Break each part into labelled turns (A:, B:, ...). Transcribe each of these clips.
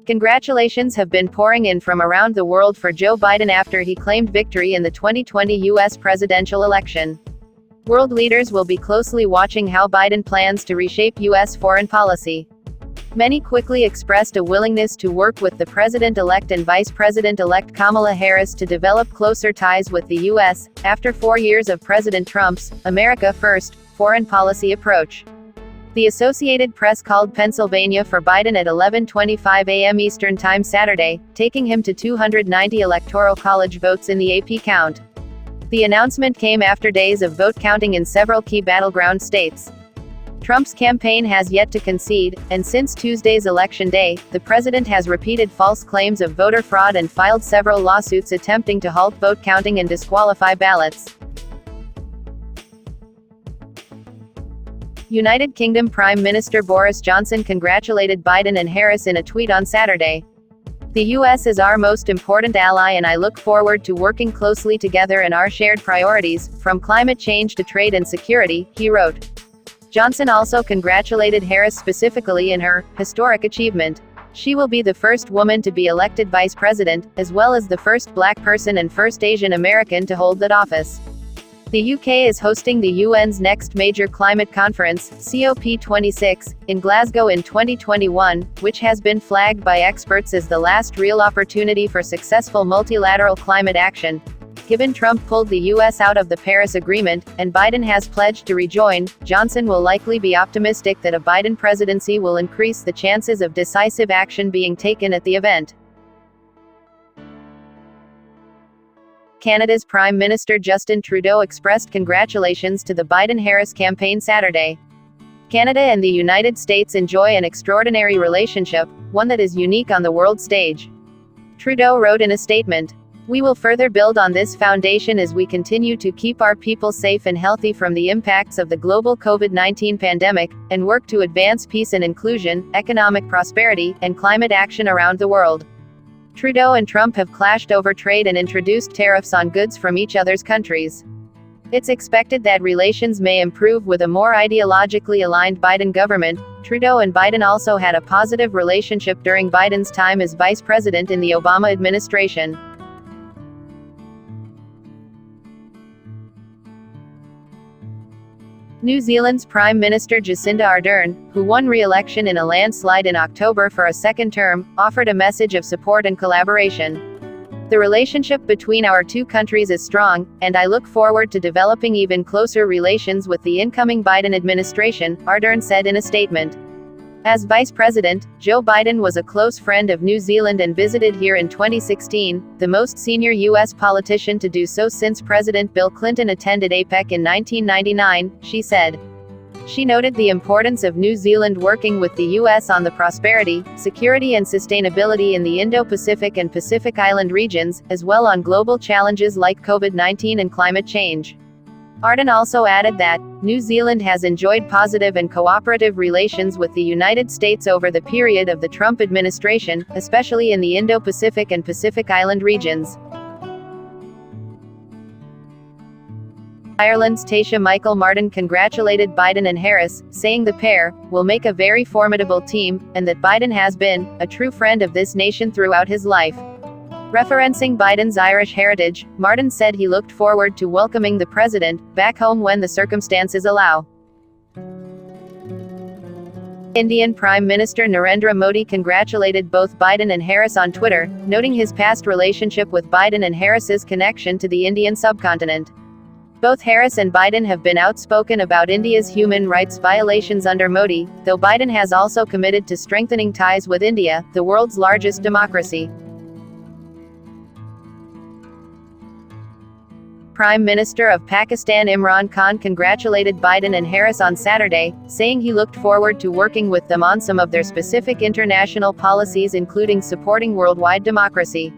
A: Congratulations have been pouring in from around the world for Joe Biden after he claimed victory in the 2020 U.S. presidential election. World leaders will be closely watching how Biden plans to reshape U.S. foreign policy. Many quickly expressed a willingness to work with the President-elect and Vice President-elect Kamala Harris to develop closer ties with the U.S., after 4 years of President Trump's America First foreign policy approach. The Associated Press called Pennsylvania for Biden at 11:25 a.m. Eastern Time Saturday, taking him to 290 Electoral College votes in the AP count. The announcement came after days of vote counting in several key battleground states. Trump's campaign has yet to concede, and since Tuesday's election day, the president has repeated false claims of voter fraud and filed several lawsuits attempting to halt vote counting and disqualify ballots. United Kingdom Prime Minister Boris Johnson congratulated Biden and Harris in a tweet on Saturday. "The U.S. is our most important ally and I look forward to working closely together in our shared priorities, from climate change to trade and security," he wrote. Johnson also congratulated Harris specifically in her historic achievement. She will be the first woman to be elected vice president, as well as the first black person and first Asian American to hold that office. The UK is hosting the UN's next major climate conference, COP26, in Glasgow in 2021, which has been flagged by experts as the last real opportunity for successful multilateral climate action. Given Trump pulled the U.S. out of the Paris Agreement, and Biden has pledged to rejoin, Johnson will likely be optimistic that a Biden presidency will increase the chances of decisive action being taken at the event. Canada's Prime Minister Justin Trudeau expressed congratulations to the Biden-Harris campaign Saturday. Canada and the United States enjoy an extraordinary relationship, one that is unique on the world stage. Trudeau wrote in a statement, "We will further build on this foundation as we continue to keep our people safe and healthy from the impacts of the global COVID-19 pandemic, and work to advance peace and inclusion, economic prosperity, and climate action around the world." Trudeau and Trump have clashed over trade and introduced tariffs on goods from each other's countries. It's expected that relations may improve with a more ideologically aligned Biden government. Trudeau and Biden also had a positive relationship during Biden's time as vice president in the Obama administration. New Zealand's Prime Minister Jacinda Ardern, who won re-election in a landslide in October for a second term, offered a message of support and collaboration. "The relationship between our two countries is strong, and I look forward to developing even closer relations with the incoming Biden administration," Ardern said in a statement. As vice president, Joe Biden was a close friend of New Zealand and visited here in 2016, the most senior U.S. politician to do so since President Bill Clinton attended APEC in 1999, she said. She noted the importance of New Zealand working with the U.S. on the prosperity, security and sustainability in the Indo-Pacific and Pacific Island regions, as well on global challenges like COVID-19 and climate change. Ardern also added that, New Zealand has enjoyed positive and cooperative relations with the United States over the period of the Trump administration, especially in the Indo-Pacific and Pacific Island regions. Ireland's Taoiseach Michael Martin congratulated Biden and Harris, saying the pair will make a very formidable team, and that Biden has been a true friend of this nation throughout his life. Referencing Biden's Irish heritage, Martin said he looked forward to welcoming the president back home when the circumstances allow. Indian Prime Minister Narendra Modi congratulated both Biden and Harris on Twitter, noting his past relationship with Biden and Harris's connection to the Indian subcontinent. Both Harris and Biden have been outspoken about India's human rights violations under Modi, though Biden has also committed to strengthening ties with India, the world's largest democracy. Prime Minister of Pakistan Imran Khan congratulated Biden and Harris on Saturday, saying he looked forward to working with them on some of their specific international policies including supporting worldwide democracy.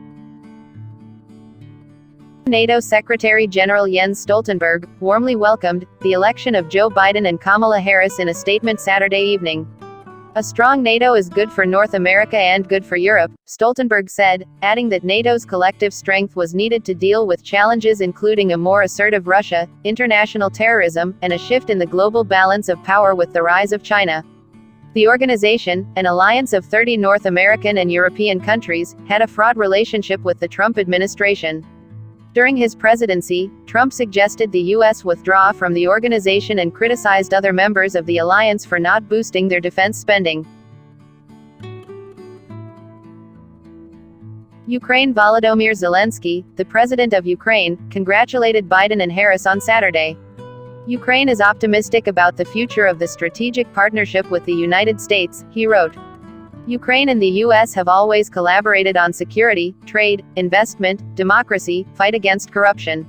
A: NATO Secretary General Jens Stoltenberg warmly welcomed the election of Joe Biden and Kamala Harris in a statement Saturday evening. "A strong NATO is good for North America and good for Europe," Stoltenberg said, adding that NATO's collective strength was needed to deal with challenges including a more assertive Russia, international terrorism, and a shift in the global balance of power with the rise of China. The organization, an alliance of 30 North American and European countries, had a fraught relationship with the Trump administration. During his presidency, Trump suggested the U.S. withdraw from the organization and criticized other members of the alliance for not boosting their defense spending. Ukraine. Volodymyr Zelensky, the president of Ukraine, congratulated Biden and Harris on Saturday. Ukraine is optimistic about the future of the strategic partnership with the United States, he wrote. Ukraine and the U.S. have always collaborated on security, trade, investment, democracy, fight against corruption.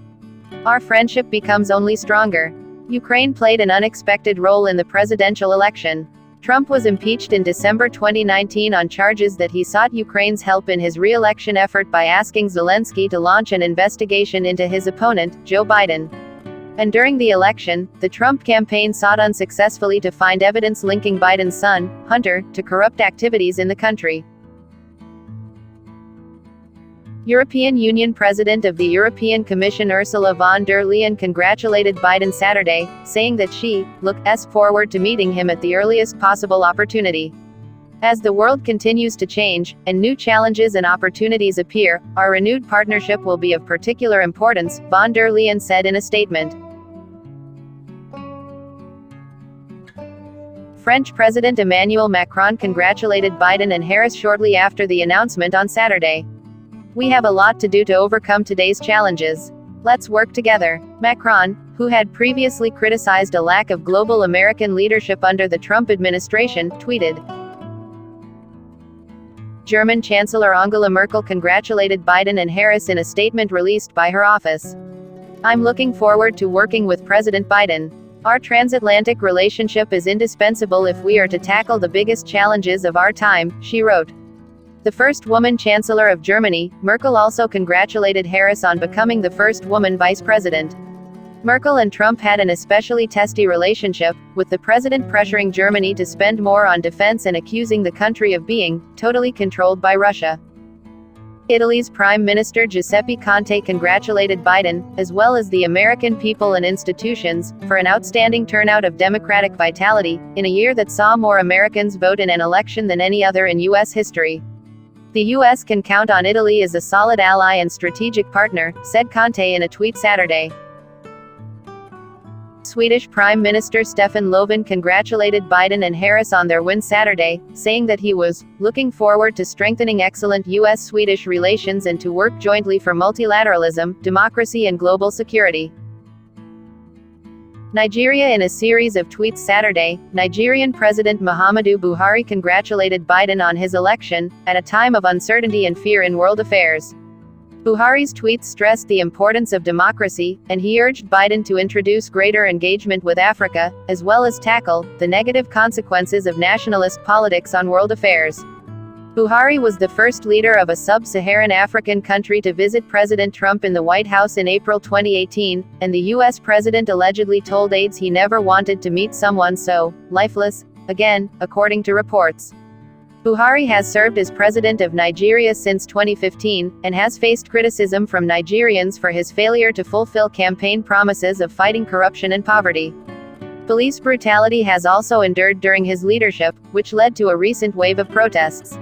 A: Our friendship becomes only stronger. Ukraine played an unexpected role in the presidential election. Trump was impeached in December 2019 on charges that he sought Ukraine's help in his re-election effort by asking Zelensky to launch an investigation into his opponent, Joe Biden. And during the election, the Trump campaign sought unsuccessfully to find evidence linking Biden's son, Hunter, to corrupt activities in the country. European Union President of the European Commission Ursula von der Leyen congratulated Biden Saturday, saying that she looks forward to meeting him at the earliest possible opportunity. As the world continues to change, and new challenges and opportunities appear, our renewed partnership will be of particular importance, von der Leyen said in a statement. French President Emmanuel Macron congratulated Biden and Harris shortly after the announcement on Saturday. We have a lot to do to overcome today's challenges. Let's work together. Macron, who had previously criticized a lack of global American leadership under the Trump administration, tweeted. German Chancellor Angela Merkel congratulated Biden and Harris in a statement released by her office. I'm looking forward to working with President Biden. Our transatlantic relationship is indispensable if we are to tackle the biggest challenges of our time, she wrote. The first woman Chancellor of Germany, Merkel also congratulated Harris on becoming the first woman vice president. Merkel and Trump had an especially testy relationship, with the president pressuring Germany to spend more on defense and accusing the country of being totally controlled by Russia. Italy's Prime Minister Giuseppe Conte congratulated Biden, as well as the American people and institutions, for an outstanding turnout of democratic vitality, in a year that saw more Americans vote in an election than any other in U.S. history. The U.S. can count on Italy as a solid ally and strategic partner, said Conte in a tweet Saturday. Swedish Prime Minister Stefan Löfven congratulated Biden and Harris on their win Saturday, saying that he was looking forward to strengthening excellent U.S.-Swedish relations and to work jointly for multilateralism, democracy and global security. Nigeria. In a series of tweets Saturday, Nigerian President Muhammadu Buhari congratulated Biden on his election, at a time of uncertainty and fear in world affairs. Buhari's tweets stressed the importance of democracy, and he urged Biden to introduce greater engagement with Africa, as well as tackle the negative consequences of nationalist politics on world affairs. Buhari was the first leader of a sub-Saharan African country to visit President Trump in the White House in April 2018, and the U.S. president allegedly told aides he never wanted to meet someone so lifeless again, according to reports. Buhari has served as president of Nigeria since 2015, and has faced criticism from Nigerians for his failure to fulfill campaign promises of fighting corruption and poverty. Police brutality has also endured during his leadership, which led to a recent wave of protests.